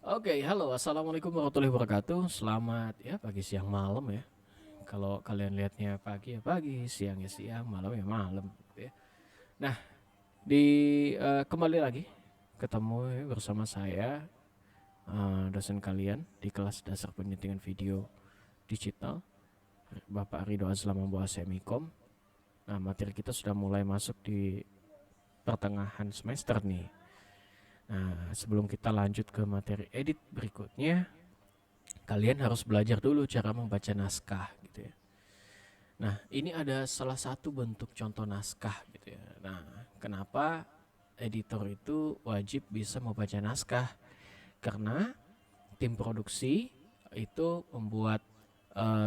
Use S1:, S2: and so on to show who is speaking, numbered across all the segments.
S1: Oke, halo, assalamualaikum warahmatullahi wabarakatuh. Selamat ya pagi, siang, malam ya. Kalau kalian lihatnya pagi ya pagi, siang ya siang, malam ya malam. Gitu ya. Nah, di kembali lagi ketemu ya, bersama saya dosen kalian di kelas dasar penyuntingan video digital, Bapak Ridho Azlam membawa Semikom. Nah, materi kita sudah mulai masuk di pertengahan semester nih. Nah, sebelum kita lanjut ke materi edit berikutnya, kalian harus belajar dulu cara membaca naskah gitu ya. Nah, ini ada salah satu bentuk contoh naskah gitu ya. Nah, kenapa editor itu wajib bisa membaca naskah? Karena tim produksi itu membuat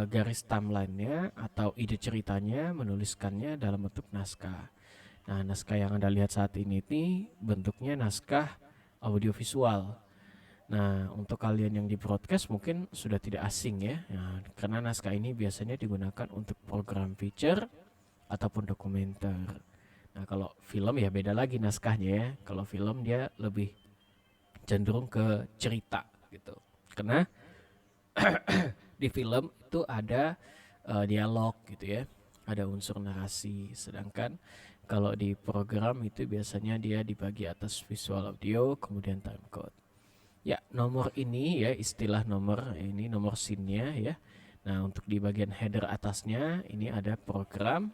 S1: garis timeline-nya atau ide ceritanya, menuliskannya dalam bentuk naskah. Nah, naskah yang Anda lihat saat ini bentuknya naskah audiovisual. Nah, untuk kalian yang di broadcast mungkin sudah tidak asing ya. Nah, karena naskah ini biasanya digunakan untuk program feature ataupun dokumenter. Nah, kalau film ya beda lagi naskahnya ya. Kalau film dia lebih cenderung ke cerita gitu. Karena di film itu ada dialog gitu ya. Ada unsur narasi. Sedangkan kalau di program itu biasanya dia dibagi atas visual audio kemudian timecode. Ya, nomor ini ya istilah nomor ini nomor scene-nya ya. Nah, untuk di bagian header atasnya ini ada program,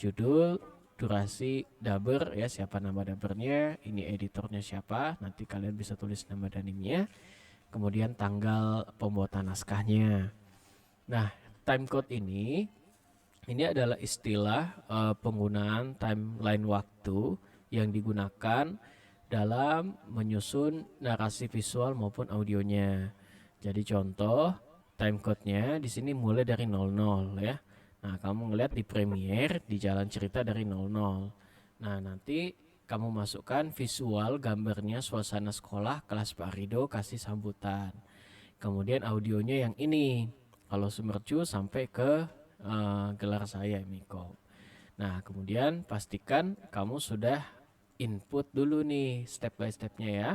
S1: judul, durasi, dubber ya, siapa nama dubbernya, ini editornya siapa, nanti kalian bisa tulis nama danimnya, kemudian tanggal pembuatan naskahnya. Nah, timecode ini adalah istilah penggunaan timeline waktu yang digunakan dalam menyusun narasi visual maupun audionya. Jadi contoh timecode-nya di sini mulai dari 00 ya. Nah, kamu ngeliat di Premiere di jalan cerita dari 00. Nah, nanti kamu masukkan visual gambarnya suasana sekolah kelas Pak Rido kasih sambutan. Kemudian audionya yang ini. Kalau Sumercu sampai ke gelar saya Miko. Nah, kemudian pastikan kamu sudah input dulu nih step by stepnya ya.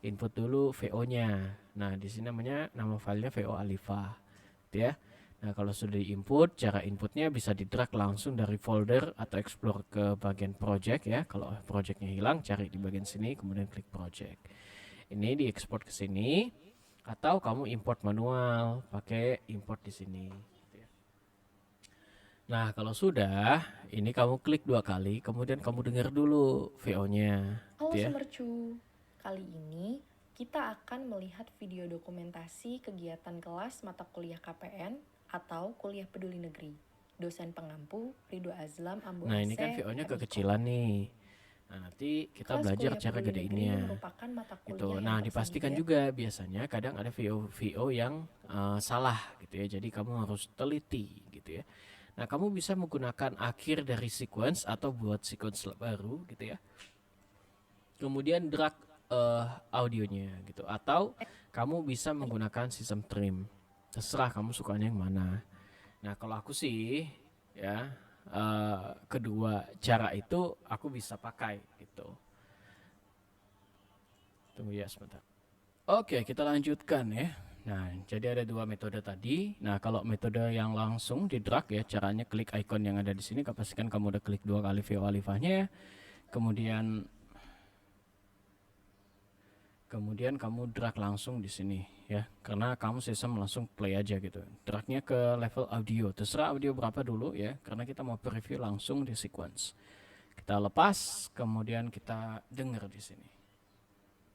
S1: Input dulu VO-nya. Nah, di sini namanya nama filenya VO Alifa. Gitu ya. Nah, kalau sudah diinput, cara inputnya bisa di-drag langsung dari folder atau explore ke bagian project ya. Kalau projectnya hilang, cari di bagian sini, kemudian klik project. Ini diekspor ke sini, atau kamu import manual, pakai import di sini. Nah, kalau sudah, ini kamu klik 2 kali, kemudian kamu dengar dulu VO-nya,
S2: Halo
S1: gitu ya.
S2: Sumercu, kali ini kita akan melihat video dokumentasi kegiatan kelas mata kuliah KPN atau Kuliah Peduli Negeri. Dosen pengampu Ridho Azlam Ambu
S1: Nah, ini kan
S2: AC,
S1: VO-nya
S2: Hemikom.
S1: kekecilan nih. Nah, nanti kita
S2: Kelas
S1: belajar
S2: Kuliah
S1: cara
S2: Peduli Negeri
S1: gedeinnya.
S2: merupakan mata kuliah
S1: Gitu.
S2: yang
S1: Nah, dipastikan
S2: tersedia.
S1: juga biasanya kadang ada VO yang salah gitu ya. Jadi kamu harus teliti gitu ya. Nah, kamu bisa menggunakan akhir dari sequence atau buat sequence baru gitu ya. Kemudian drag audionya gitu, atau kamu bisa menggunakan sistem trim. Terserah kamu sukanya yang mana. Nah, kalau aku sih ya kedua cara itu aku bisa pakai gitu. Tunggu ya sebentar. Oke, kita lanjutkan ya. Nah, jadi ada dua metode tadi. Nah, kalau metode yang langsung di drag ya, caranya klik icon yang ada di sini. Pastikan kamu udah klik 2 kali VO Alifahnya. Kemudian kemudian kamu drag langsung di sini ya, karena kamu sistem langsung play aja gitu. Dragnya ke level audio, terserah audio berapa dulu ya, karena kita mau preview langsung di sequence. Kita lepas, kemudian kita dengar di sini.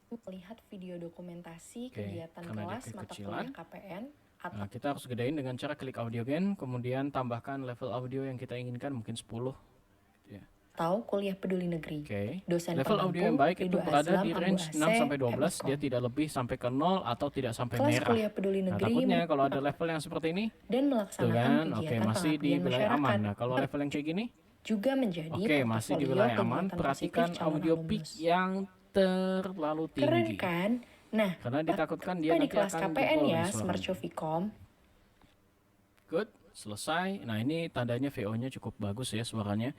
S2: Melihat video dokumentasi
S1: Oke,
S2: kegiatan
S1: karena dia
S2: kelas mata
S1: kekecilan,
S2: kuliah KPN atau
S1: nah, kita harus gedein dengan cara klik audio gain, kemudian tambahkan level audio yang kita inginkan, mungkin 10 gitu ya.
S2: Kuliah Peduli Negeri.
S1: Oke.
S2: Dosen
S1: Level audio yang
S2: pengampu
S1: baik itu
S2: Ridho
S1: berada
S2: Azlam
S1: di
S2: Ambu
S1: range 6
S2: AC,
S1: sampai 12, dia
S2: Hemikom.
S1: tidak lebih sampai ke 0 atau tidak sampai
S2: Kelas
S1: merah.
S2: Kuliah Peduli
S1: Nah,
S2: Negeri
S1: takutnya kalau ada level yang seperti ini,
S2: dan
S1: tuh
S2: melaksanakan
S1: kan, oke
S2: kegiatan
S1: masih di
S2: pengabdian
S1: wilayah aman.
S2: masyarakat.
S1: Nah, kalau level yang kayak gini,
S2: Juga menjadi
S1: oke masih di
S2: portofolio
S1: wilayah aman.
S2: kegiatan positif
S1: Perhatikan
S2: calon
S1: audio peak
S2: alumnus.
S1: yang terlalu
S2: Keren
S1: tinggi.
S2: kan? Nah,
S1: Karena ditakutkan dia
S2: apa di
S1: nanti
S2: kelas
S1: akan
S2: KPN
S1: jebol
S2: ya,
S1: nih
S2: Semercu
S1: suaranya.
S2: Vkom?
S1: Good, selesai. Nah, ini tandanya VO-nya cukup bagus ya suaranya.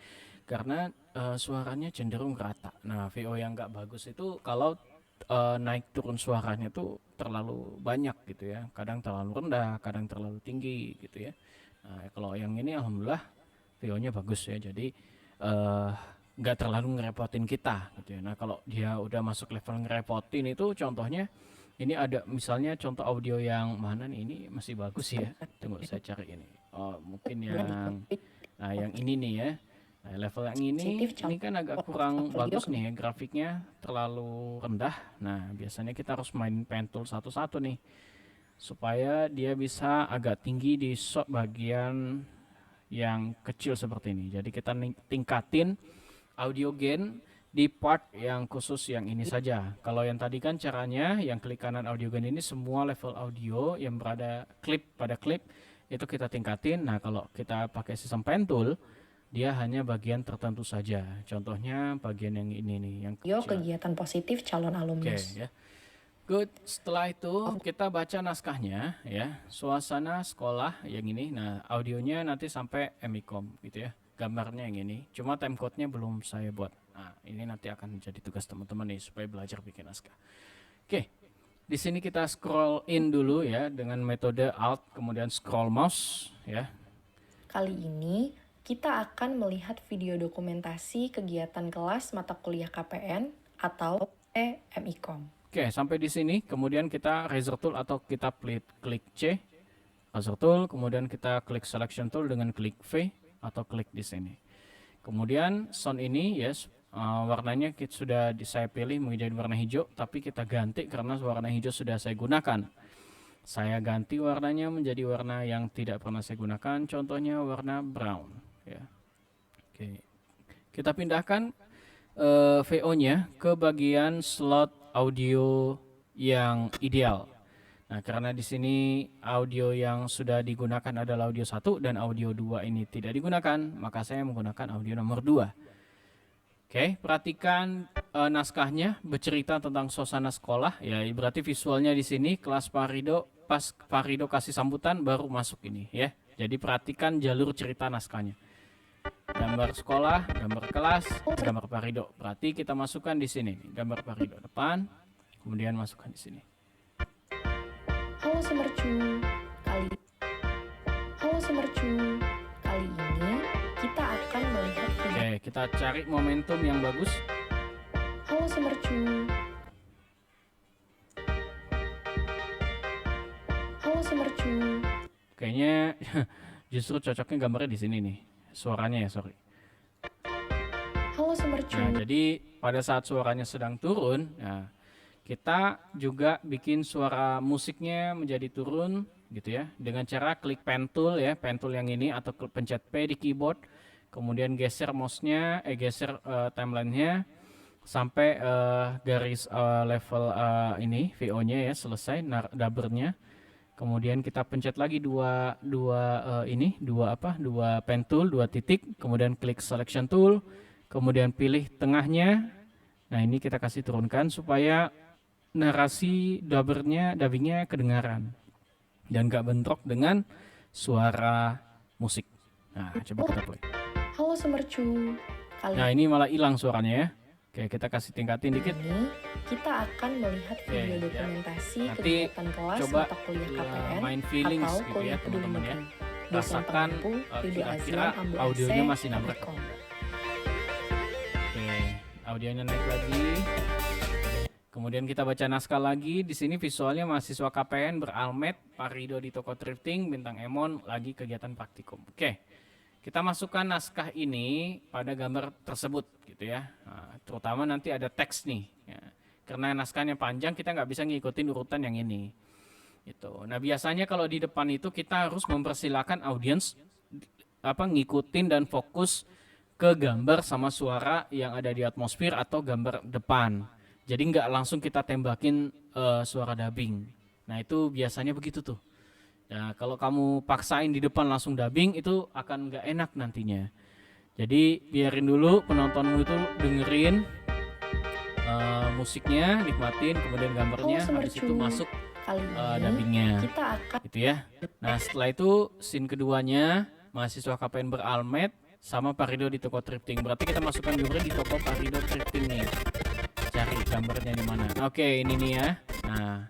S1: Karena suaranya cenderung rata. Nah, VO yang nggak bagus itu kalau naik turun suaranya tuh terlalu banyak gitu ya, kadang terlalu rendah, kadang terlalu tinggi gitu ya. Nah, kalau yang ini alhamdulillah VO-nya bagus ya, jadi nggak terlalu ngerepotin kita gitu ya. Nah kalau dia udah masuk level ngerepotin itu contohnya ini ada misalnya contoh audio yang mana nih, ini masih bagus ya, tunggu saya cari ini. Oh mungkin yang nah yang ini nih ya. Nah, level yang ini kan agak kurang bagus nih ya, grafiknya terlalu rendah. Nah, biasanya kita harus main pen tool satu-satu nih supaya dia bisa agak tinggi di bagian yang kecil seperti ini. Jadi kita tingkatin audio gain di part yang khusus yang ini saja. Kalau yang tadi kan caranya yang klik kanan audio gain ini semua level audio yang berada pada klip itu kita tingkatin. Nah, kalau kita pakai sistem pen tool dia hanya bagian tertentu saja. Contohnya bagian yang ini nih, yang kecil.
S2: Kegiatan positif calon alumnus.
S1: Ya. Good. Setelah itu kita baca naskahnya ya. Suasana sekolah yang ini. Nah, audionya nanti sampai MICOM gitu ya. Gambarnya yang ini. Cuma timecode-nya belum saya buat. Nah, ini nanti akan menjadi tugas teman-teman nih supaya belajar bikin naskah. Oke. Di sini kita scroll in dulu ya dengan metode Alt kemudian scroll mouse ya.
S2: Kali ini kita akan melihat video dokumentasi kegiatan kelas mata kuliah KPN atau MICOM.
S1: Oke, sampai di sini, kemudian kita razor tool atau kita klik C, razor tool, kemudian kita klik selection tool dengan klik V atau klik di sini. Kemudian sound ini, yes, warnanya sudah saya pilih menjadi warna hijau, tapi kita ganti karena warna hijau sudah saya gunakan. Saya ganti warnanya menjadi warna yang tidak pernah saya gunakan, contohnya warna brown. Ya. Oke, kita pindahkan VO-nya ke bagian slot audio yang ideal. Nah, karena di sini audio yang sudah digunakan adalah audio 1 dan audio 2 ini tidak digunakan, maka saya menggunakan audio nomor 2. Oke, perhatikan naskahnya bercerita tentang suasana sekolah. Ya, berarti visualnya di sini kelas Parido, pas Parido kasih sambutan baru masuk ini ya. Jadi perhatikan jalur cerita naskahnya. Gambar sekolah, gambar kelas, gambar Parido. Berarti kita masukkan di sini, gambar Parido depan, kemudian masukkan di sini.
S2: Halo Semercu, kali ini kita akan melihat video.
S1: Oke, kita cari momentum yang bagus.
S2: Halo Semercu.
S1: Kayaknya justru cocoknya gambarnya di sini nih. Suaranya ya, sorry.
S2: Halo Semercu.
S1: Nah, jadi pada saat suaranya sedang turun, nah, kita juga bikin suara musiknya menjadi turun gitu ya, dengan cara klik pen tool ya, pen tool yang ini atau pencet P di keyboard, kemudian geser mouse-nya, geser timeline-nya sampai garis level ini VO-nya ya selesai, dubbernya. Kemudian kita pencet lagi dua pen tool, 2 titik, kemudian klik selection tool, kemudian pilih tengahnya. Nah, ini kita kasih turunkan supaya narasi dubbingnya kedengaran dan gak bentrok dengan suara musik. Nah, coba kita play.
S2: Halo Semercu.
S1: Nah, ini malah hilang suaranya ya. Oke, kita kasih tingkatin dikit.
S2: Ini kita akan melihat video dokumentasi
S1: nanti
S2: kegiatan kelas
S1: coba
S2: mata kuliah KPN
S1: main feelings
S2: atau
S1: gitu ya
S2: kuliah peduli
S1: teman-teman ya.
S2: negeri. Dosen
S1: Rasakan
S2: pengampu Ridho
S1: kira-kira
S2: Azlam Ambu
S1: audionya
S2: AC,
S1: masih nabrak.
S2: MICOM.
S1: Oke, audionya naik lagi. Kemudian kita baca naskah lagi. Di sini visualnya mahasiswa KPN beralmet, Parido di toko thrifting, bintang Emon lagi kegiatan praktikum. Oke. Kita masukkan naskah ini pada gambar tersebut gitu ya. Nah, terutama nanti ada teks nih ya. Karena naskahnya panjang kita nggak bisa ngikutin urutan yang ini gitu. Nah, biasanya kalau di depan itu kita harus mempersilahkan audiens ngikutin dan fokus ke gambar sama suara yang ada di atmosfer atau gambar depan. Jadi nggak langsung kita tembakin suara dubbing. Nah, itu biasanya begitu tuh. Nah, kalau kamu paksain di depan langsung dubbing itu akan nggak enak nantinya. Jadi biarin dulu penontonmu itu dengerin musiknya, nikmatin, kemudian gambarnya, habis itu masuk dubbingnya. Gitu ya. Nah, setelah itu scene keduanya mahasiswa KPN beralmet sama Parido di toko thrifting. Berarti kita masukkan gambarnya di toko Parido thrifting nih. Cari gambarnya di mana. Oke, ini nih ya. Nah,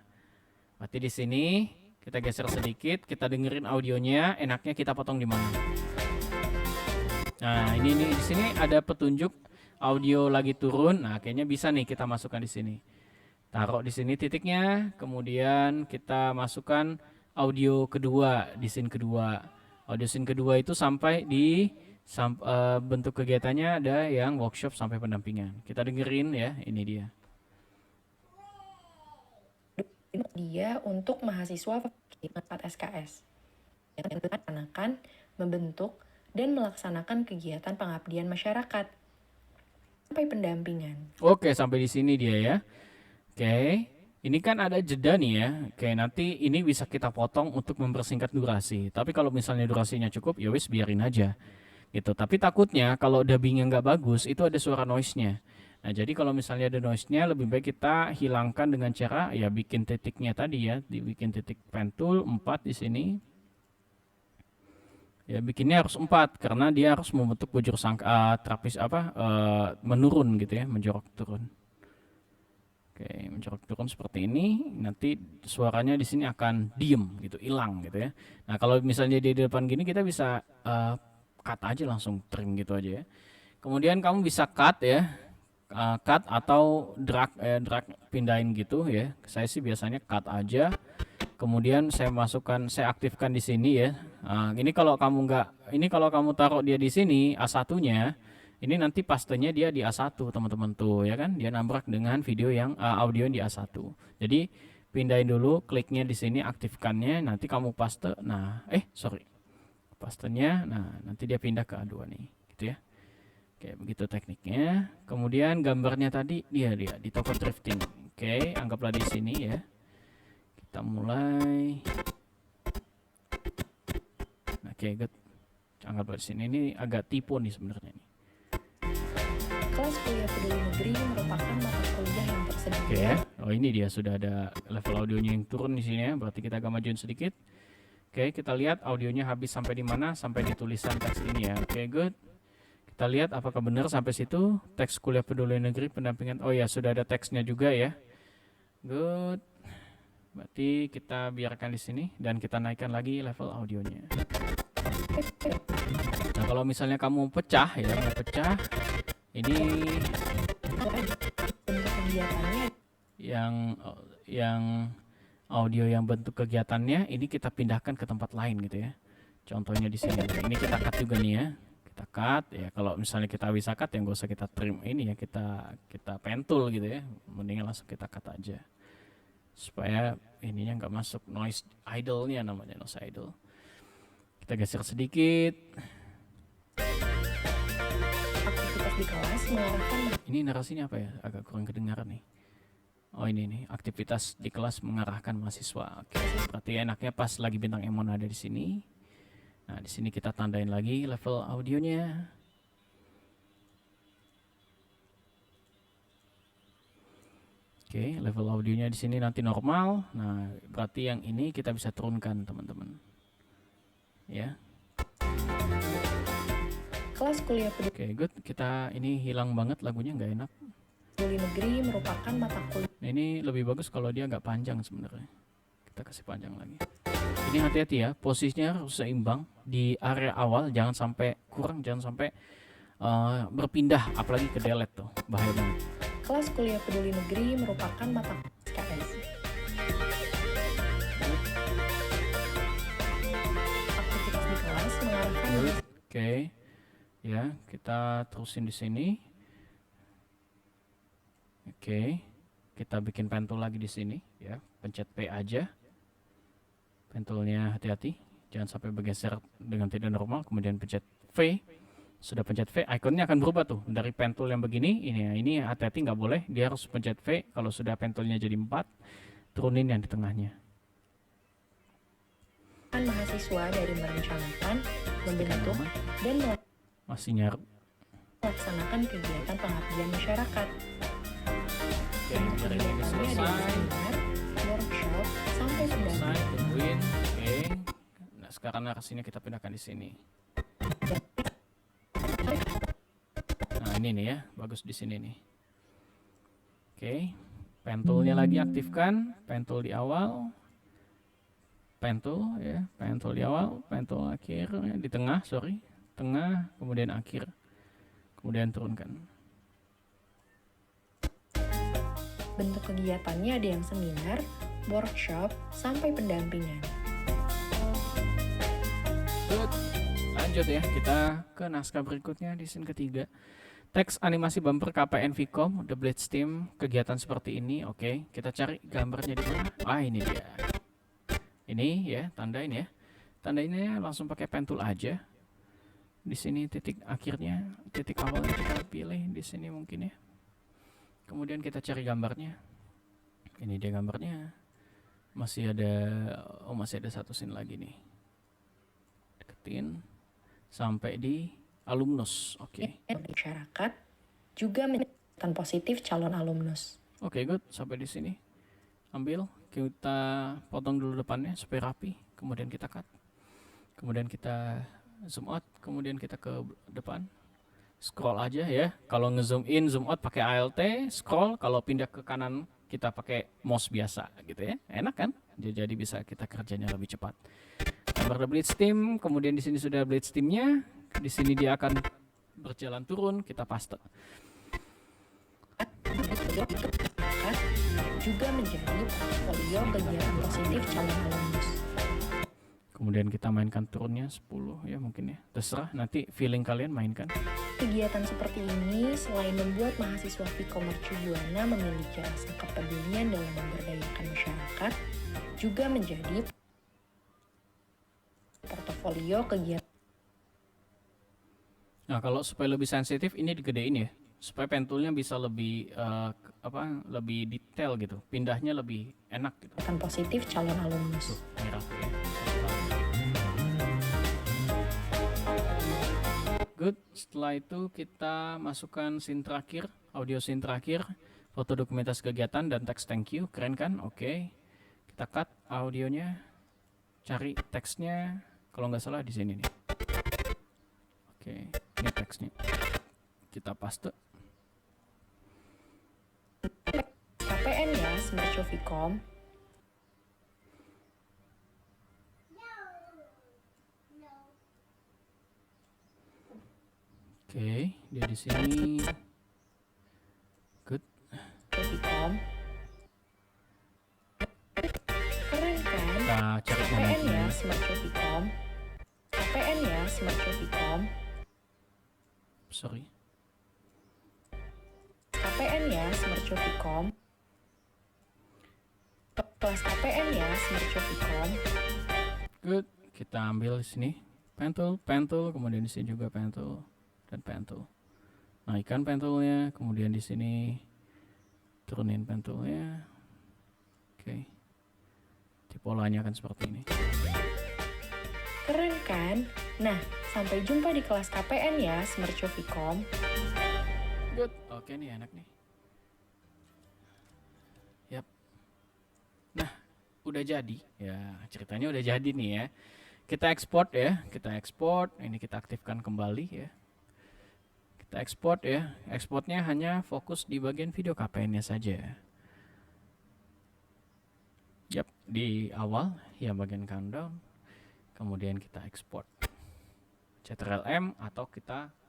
S1: Berarti di sini kita geser sedikit, kita dengerin audionya, enaknya kita potong di mana. Nah, ini nih di sini ada petunjuk audio lagi turun. Nah, kayaknya bisa nih kita masukkan di sini. Taruh di sini titiknya, kemudian kita masukkan audio kedua di scene kedua. Audio scene kedua itu sampai di bentuk kegiatannya ada yang workshop sampai pendampingan. Kita dengerin ya, ini dia.
S2: Dia untuk mahasiswa 4 SKS yang akan membentuk dan melaksanakan kegiatan pengabdian masyarakat sampai pendampingan.
S1: Oke, sampai di sini dia ya. Oke, ini kan ada jeda nih ya. Oke, nanti ini bisa kita potong untuk mempersingkat durasi. Tapi kalau misalnya durasinya cukup, ya wis biarin aja gitu. Tapi takutnya kalau dubbingnya nggak bagus, itu ada suara noise-nya. Nah, jadi kalau misalnya ada noise-nya, lebih baik kita hilangkan dengan cara ya bikin titiknya tadi ya, dibikin titik pen tool 4 di sini. Ya bikinnya harus 4 karena dia harus membentuk bujur trapis menurun gitu ya, menjorok turun. Oke, menjorok turun seperti ini. Nanti suaranya di sini akan diem gitu, hilang gitu ya. Nah, kalau misalnya di depan gini kita bisa cut aja langsung trim gitu aja ya. Kemudian kamu bisa cut ya. Cut atau drag pindahin gitu ya. Saya sih biasanya cut aja. Kemudian saya aktifkan di sini ya. Ini kalau kamu taruh dia di sini A1-nya, ini nanti pastenya dia di A1 teman-teman tuh ya kan. Dia nabrak dengan video yang audio di A1. Jadi pindahin dulu, kliknya di sini, aktifkannya, nanti kamu paste. Nah, pastenya. Nah, nanti dia pindah ke A2 nih, gitu ya. Oke, begitu tekniknya. Kemudian gambarnya tadi dia di toko drifting. Oke, anggaplah di sini ya. Kita mulai. Oke, good. Anggaplah di sini. Ini agak tipu nih sebenarnya nih.
S2: Kelas kuliah peduli negeri merupakan mata kuliah yang tersedia.
S1: Oke ya. Oh, ini dia sudah ada level audionya yang turun di sini ya. Berarti kita agak majuin sedikit. Oke, kita lihat audionya habis sampai di mana? Sampai di tulisan teks ini ya. Oke, good. Kita lihat apakah benar sampai situ teks kuliah peduli negeri pendampingan. Oh ya, sudah ada teksnya juga ya. Good. Berarti kita biarkan di sini dan kita naikkan lagi level audionya. Nah, kalau misalnya kamu pecah ya, mau pecah ini yang audio yang bentuk kegiatannya ini kita pindahkan ke tempat lain gitu ya. Contohnya di sini. Ini kita cut juga nih ya. Kita cut ya, kalau misalnya kita bisa cut yang gak usah kita trim ini ya, kita pentul gitu ya, mendingan langsung kita cut aja supaya ininya nggak masuk noise idle-nya, namanya noise idle. Kita geser sedikit.
S2: Aktivitas di kelas mengarahkan.
S1: Ini narasinya apa ya, agak kurang kedengaran nih. Oh, ini nih, aktivitas di kelas mengarahkan mahasiswa. Oke, berarti enaknya pas lagi bintang Emon ada di sini. Nah, di sini kita tandain lagi level audionya. Oke, level audionya di sini nanti normal. Nah, berarti yang ini kita bisa turunkan, teman-teman. Ya.
S2: Kelas kuliah peduli.
S1: Oke, good. Kita ini hilang banget lagunya, nggak enak.
S2: Peduli negeri merupakan mata kuliah.
S1: Nah, ini lebih bagus kalau dia nggak panjang sebenarnya. Kita kasih panjang lagi. Ini hati-hati ya, posisinya harus seimbang di area awal, jangan sampai kurang, jangan sampai berpindah, apalagi ke delete tuh, bahaya banget.
S2: Kelas kuliah peduli negeri merupakan mata SKS. Aktivitas di kelas mengarahkan.
S1: Oke, ya kita terusin di sini. Oke, kita bikin pentul lagi di sini, ya, pencet P aja. Pentulnya hati-hati, jangan sampai bergeser dengan tidak normal. Kemudian pencet V, sudah pencet V, ikonnya akan berubah tuh dari pentul yang begini. Ini hati-hati, nggak boleh, dia harus pencet V. Kalau sudah pentulnya jadi 4, turunin yang di tengahnya.
S2: Mahasiswa dari merencanakan, membentuk, dan
S1: masih nyaru.
S2: Melaksanakan kegiatan pengabdian masyarakat.
S1: Oke, biar ini selesai.
S2: Workshop sampai
S1: selesai, tungguin. Oke. Nah, sekarang narasinya kita pindahkan di sini. Nah, ini nih ya, bagus di sini nih. Oke. Pentulnya lagi aktifkan, pentul di awal. pen tool ya, pen tool di awal, pen tool akhir di tengah, tengah, kemudian akhir, kemudian turunkan.
S2: Bentuk kegiatannya ada yang seminar, workshop, sampai pendampingan.
S1: Good. Lanjut ya, kita ke naskah berikutnya di scene ketiga. Teks animasi bumper KPN Vcom, The Blitz Team, kegiatan seperti ini. Oke, kita cari gambarnya di mana? Ini dia. Ini ya, tandain ya. Tandainnya langsung pakai pen tool aja. Di sini titik akhirnya, titik awalnya kita pilih di sini mungkin ya. Kemudian kita cari gambarnya. Ini dia gambarnya. Masih ada satu scene lagi nih. Deketin sampai di alumnus. Oke.
S2: Masyarakat juga menjadi positif calon alumnus.
S1: Oke, good. Sampai di sini. Ambil, kita potong dulu depannya supaya rapi. Kemudian kita cut. Kemudian kita zoom out. Kemudian kita ke depan. Scroll aja ya. Kalau ngezoom in, zoom out pakai Alt, scroll. Kalau pindah ke kanan kita pakai mouse biasa gitu ya. Enak kan? Jadi bisa kita kerjanya lebih cepat. Gambar The Blitz Team, kemudian di sini sudah Blitz Teamnya. Di sini dia akan berjalan turun, kita paste.
S2: Juga menjadi portfolio kegiatan positif calon alumnus.
S1: Kemudian kita mainkan turunnya 10 ya mungkin ya. Terserah, nanti feeling kalian mainkan.
S2: Kegiatan seperti ini selain membuat mahasiswa Vcom Mercubuana memiliki rasa kepedulian dalam memberdayakan masyarakat, juga menjadi portofolio kegiatan.
S1: Nah, kalau supaya lebih sensitif ini digedein ya. Supaya pen toolnya bisa lebih lebih detail gitu. Pindahnya lebih enak gitu.
S2: Kegiatan positif calon alumnus.
S1: Tuh, merah tuh ya. Good. Setelah itu kita masukkan scene terakhir, audio scene terakhir, foto dokumentasi kegiatan dan teks thank you. Keren kan? Oke. Kita cut audionya, cari teksnya. Kalau nggak salah di sini nih. Oke, ini teksnya. Kita paste.
S2: KPN ya, Mercu Vcom.
S1: Oke, dia di sini. Good.
S2: Vcom. Keren kan?
S1: Kita cari
S2: KPN ya,
S1: momentumnya.
S2: Mercu Vcom. KPN ya, Mercu Vcom.
S1: Sorry.
S2: KPN ya, Mercu Vcom. Kelas KPN ya, Mercu Vcom.
S1: Good. Kita ambil di sini. Pen tool, kemudian di sini juga pen tool dan pen tool. Naikkan pen toolnya, kemudian di sini turunin pen toolnya. Oke. Polanya akan seperti ini.
S2: Keren kan? Nah, sampai jumpa di kelas KPN ya, Mercu Vcom.
S1: Good. Oke nih, enak nih. Yap. Nah, udah jadi. Ya, ceritanya udah jadi nih ya. Kita ekspor ya, Ini kita aktifkan kembali ya. Kita ekspor ya. Ekspornya hanya fokus di bagian video KPN-nya saja. Yap, di awal ya bagian countdown. Kemudian kita ekspor. Ctrl+M atau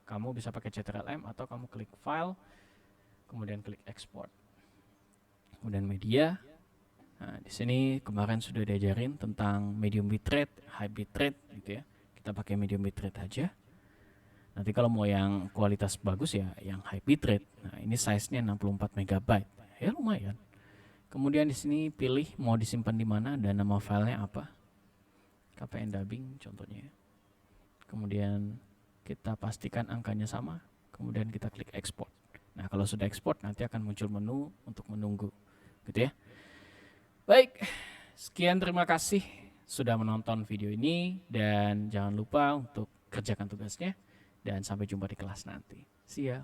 S1: kamu bisa pakai Ctrl+M atau kamu klik file, kemudian klik export. Kemudian media. Nah, di sini kemarin sudah diajarin tentang medium bitrate, high bitrate gitu ya. Kita pakai medium bitrate aja. Nanti kalau mau yang kualitas bagus ya yang high bitrate. Nah, ini size-nya 64 MB. Ya lumayan. Kemudian di sini pilih mau disimpan di mana dan nama filenya apa. KPN dubbing contohnya. Kemudian kita pastikan angkanya sama. Kemudian kita klik export. Nah, kalau sudah export nanti akan muncul menu untuk menunggu. Gitu ya. Baik, sekian terima kasih sudah menonton video ini dan jangan lupa untuk kerjakan tugasnya dan sampai jumpa di kelas nanti. See ya.